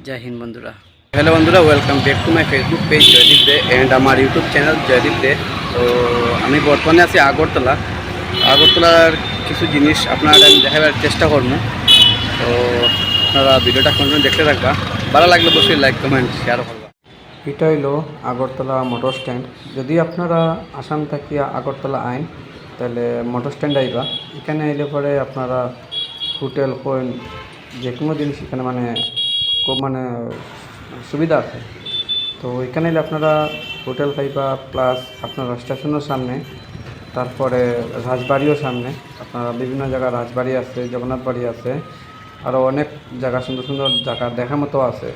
जय हिंद बंधुरा। हेलो बंधुरा, welcome back to my Facebook page Jaydeep Dey and हमार यूट्यूब चैनल जयदीप दे। तो আমি বর্তমানে আছি আগরতলার কিছু জিনিস আপনারা দেখাবার চেষ্টা করব। তো আপনারা ভিডিওটা কন্টিনিউ দেখতে থাকবা, ভালো লাগলে অবশ্যই লাইক কমেন্ট শেয়ার করবা। এটা হইল আগরতলা মোটর স্ট্যান্ড। যদি আপনারা আসাম থেকে আগরতলা আইন তাহলে মোটর স্ট্যান্ড আইবা। এখানে আইলে পরে আপনারা হোটেল কোন যে কোনো জিনিস এখানে খুব সুবিধা আছে। তো এখানে এলে আপনারা হোটেল পাইবা, প্লাস আপনারা স্টেশনের সামনে, তারপরে রাজবাড়িও সামনে। আপনারা বিভিন্ন জায়গা রাজবাড়ি আছে, জগন্নাথ বাড়ি আছে, আরও অনেক জায়গা সুন্দর সুন্দর জায়গা দেখার মতো আছে।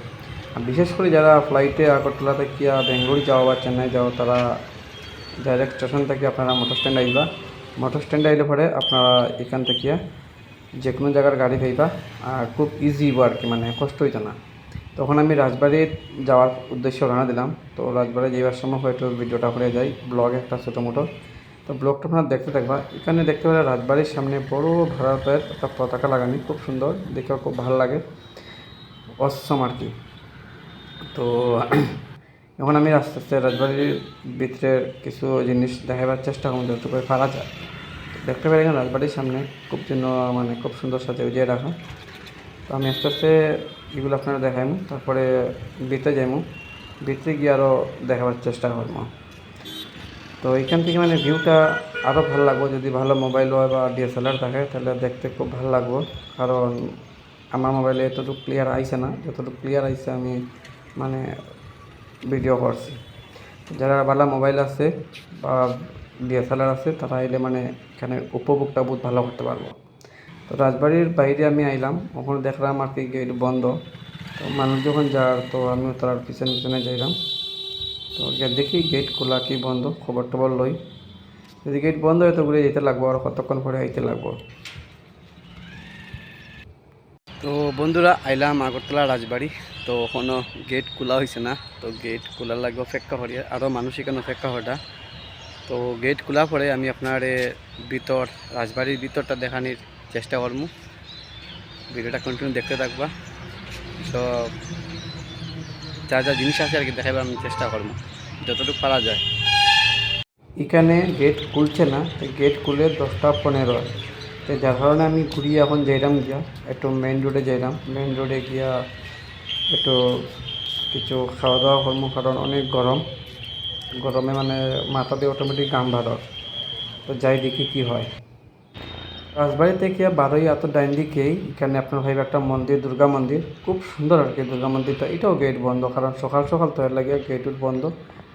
আর বিশেষ করে যারা ফ্লাইটে আগরতলা থেকে বেঙ্গলুরু যাও বা চেন্নাই যাও, তারা ডাইরেক্ট স্টেশন থেকে আপনারা মোটর স্ট্যান্ড আইবা। মোটর স্ট্যান্ডে আইলে পরে আপনারা এখান থেকে যে কোনো জায়গার গাড়ি পাইবা, আর খুব ইজি আর কি, কষ্ট হইতো না। তখন আমি রাজবাড়ি যাওয়ার উদ্দেশ্যে রওনা দিলাম। তো রাজবাড়ি যাওয়ার সময় হয়তো ভিডিওটা করে যাই, ব্লগ একটা ছোটো মোটো। তো ব্লগটা আপনারা দেখতে থাকবা। এখানে দেখতে পেলে রাজবাড়ির সামনে বড় ভারতের একটা পতাকা লাগানি, খুব সুন্দর দেখেও খুব ভালো লাগে, অসম আর কি। তো এখন আমি আস্তে আস্তে রাজবাড়ির ভিতরে কিছু জিনিস দেখাবার চেষ্টা করুন যতটুকু পারা যায়। দেখতে পাই এখানে রাজবাড়ির সামনে খুব জন্য খুব সুন্দর সাথে উজিয়ে রাখা। তো আমি আস্তে আস্তে এগুলো আপনারা দেখাইমু, তারপরে ভিতরে যাইমু, ভিতরে গিয়ে আরও দেখাবার চেষ্টা করবো। তো এইখান থেকে ভিউটা আরও ভালো লাগবে। যদি ভালো মোবাইল হয় বা ডিএসএলআর থাকে তাহলে দেখতে খুব ভালো লাগবে, কারণ আমার মোবাইলে এতটুকু ক্লিয়ার আইছে না, যতটুকু ক্লিয়ার আইছে আমি ভিডিও করছি। যারা ভালো মোবাইল আছে বা ডিএসএলআর আছে তারা আইলে এখানে উপভোগটা বহুত ভালো করতে পারবো। তো রাজবাড়ির বাইরে আমি আইলাম, ওখানে দেখলাম আর কি গেট বন্ধ। তো মানুষ যখন যার, তো আমিও তার পিছনে পিছনে যাইলাম। তো দেখি গেট খোলা কি বন্ধ, খবর টবর লই। যদি গেট বন্ধ হয় তো ঘুরে যেতে লাগবো, আর কতক্ষণ পরে আইতে লাগবো। তো বন্ধুরা আইলাম আগরতলা রাজবাড়ি। তো কোনো গেট খোলা হয়েছে না, তো গেট খোলার লাগবে অপেক্ষা করি, আরও মানুষ এখানে অপেক্ষা করা। তো গেট খোলার পরে আমি আপনার ভিতর রাজবাড়ির ভিতরটা দেখানোর চেষ্টা করবো। ভিডিওটা কন্টিনিউ দেখতে থাকবা। তো যা যা জিনিস আছে আর কি দেখাবার আমি চেষ্টা করবো যতটুকু পারা যায়। এখানে গেট খুলছে না, গেট খুলে 10টা 15। তো যার কারণে আমি ঘুরিয়ে এখন যাইলাম গিয়া একটু মেইন রোডে যাইলাম। মেইন রোডে গিয়া একটু কিছু খাওয়া দাওয়া করবো, কারণ অনেক গরমে মাথা দিয়ে অটোমেটিক গাম ভালো। তো যাই দেখি কি হয়। রাজবাড়ি থেকে বারোই এত ডাইন দিকেই এখানে আপনার ভাইব একটা মন্দির, দুর্গা মন্দির, খুব সুন্দর আর কি দুর্গা মন্দিরটা। এটাও গেট বন্ধ, কারণ সকাল সকাল তো এর লাগে গেট বন্ধ।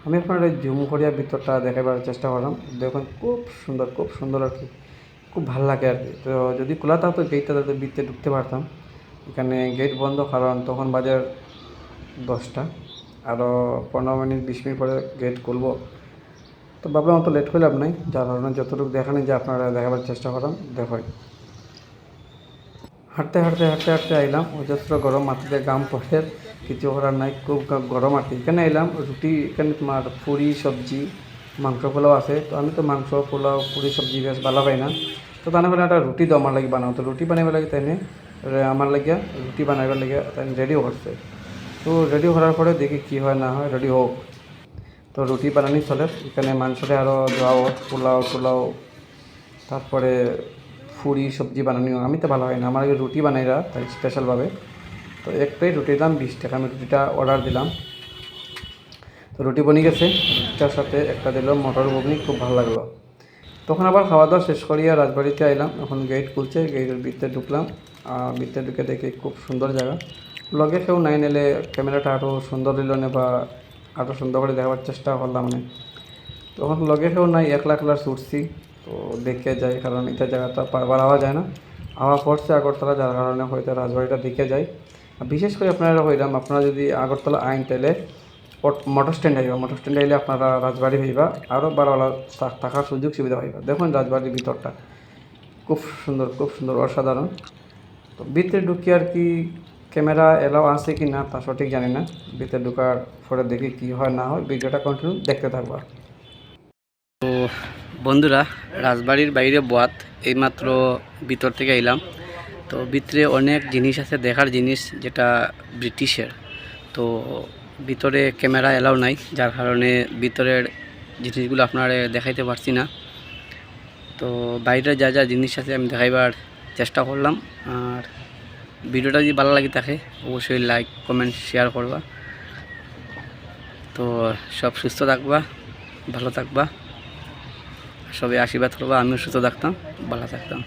আমি আপনার এই জুম করিয়া ভিতরটা দেখাবার চেষ্টা করলাম। দেখুন খুব সুন্দর আর কি, খুব ভালো লাগে আর কি। তো যদি খোলা থাকতো গেটটা তাদের ভিতরে ঢুকতে পারতাম। এখানে গেট বন্ধ, কারণ তখন বাজার 10টা, আরও 15 মিনিট 20 মিনিট পরে গেট খুলবো। তো ভাবলাম অত লেট করলাম নাই, যার কারণে যতটুকু দেখানি যে আপনারা দেখাবার চেষ্টা করলাম। দেখো হাঁটতে হাঁটতে হাঁটতে হাঁটতে আইলাম, অজস্র গরম, মাথাতে গাম পড়ে, কিছু করার নাই, খুব গরম আর কি। এখানে আইলাম রুটি, এখানে তোমার পুরি সবজি মাংস পোলাও আছে। তো আমি তো মাংস পোলাও পুরি সবজি বেশ ভালো পাই না। তো তার মানে একটা রুটি তো আমার লাগে বানাও। তো রুটি বানাবার লাগে তাই আমার লাগিয়া রুটি বানাবার লাগে তাই রেডিও করছে। তো রেডি করার পরে দেখি কী হয় না হয়, রেডি হোক। তো রুটি বানানি চলে। এখানে মাংসটা আরও যাও, পোলাও টোলাও, তারপরে পুরি সবজি বানানিও আমি তো ভালো হয় না, আমার আগে রুটি বানাইরা তাই স্পেশালভাবে। তো এক প্লেট রুটির দাম 20 টাকা। আমি রুটিটা অর্ডার দিলাম। তো রুটি বনে গেছে, রুটিটার সাথে একটা দিল মটর ঘুগনি, খুব ভালো লাগলো। তখন আবার খাওয়া দাওয়া শেষ করিয়া রাজবাড়িতে আইলাম। এখন গেট খুলছে, গেটের ভিতরে ঢুকলাম। ভিতরে ঢুকে দেখি খুব সুন্দর জায়গা। লগে কেউ নাই নিলে ক্যামেরাটা আরও সুন্দর দিল না, বা আরও সুন্দর করে দেখাবার চেষ্টা করলাম না। তখন লগে কেউ নাই, একলা একলা ছুটছি। তো দেখে যাই, কারণ এটা জায়গাটা বারবার আওয়া যায় না। আওয়া পড়ছে আগরতলা, যার কারণে হয়তো রাজবাড়িটা দেখে যাই। আর বিশেষ করে আপনারা হইলাম, আপনারা যদি আগরতলা আইন তাইলে মোটর স্ট্যান্ড আইবা। মোটর স্ট্যান্ড আইলে আপনারা রাজবাড়ি হইবা, আরও ভালো থাকার সুযোগ সুবিধা হইবা। দেখুন রাজবাড়ির ভিতরটা খুব সুন্দর অসাধারণ। তো ভিতরে ঢুকি আর কি ক্যামেরা এলাও আছে কি না তা সঠিক জানি না। ভিতরে ঢুকার পরে দেখি কী হয় না হয়, ভিডিওটা কন্টিনিউ দেখতে থাকবা। তো বন্ধুরা রাজবাড়ির বাইরে বোয়াত, এইমাত্র ভিতর থেকে এলাম। তো ভিতরে অনেক জিনিস আছে, দেখার জিনিস, যেটা ব্রিটিশের। তো ভিতরে ক্যামেরা এলাও নাই, যার কারণে ভিতরের জিনিসগুলো আপনারা দেখাইতে পারছি না। তো বাইরে যা যা জিনিস আছে আমি দেখাইবার চেষ্টা করলাম। আর ভিডিওটা যদি ভালো লাগে থাকে অবশ্যই লাইক কমেন্ট শেয়ার করবা। তো সব সুস্থ থাকবা, ভালো থাকবা, সবাই আশীর্বাদ করবা, আমিও সুস্থ থাকতাম, ভালো থাকতাম।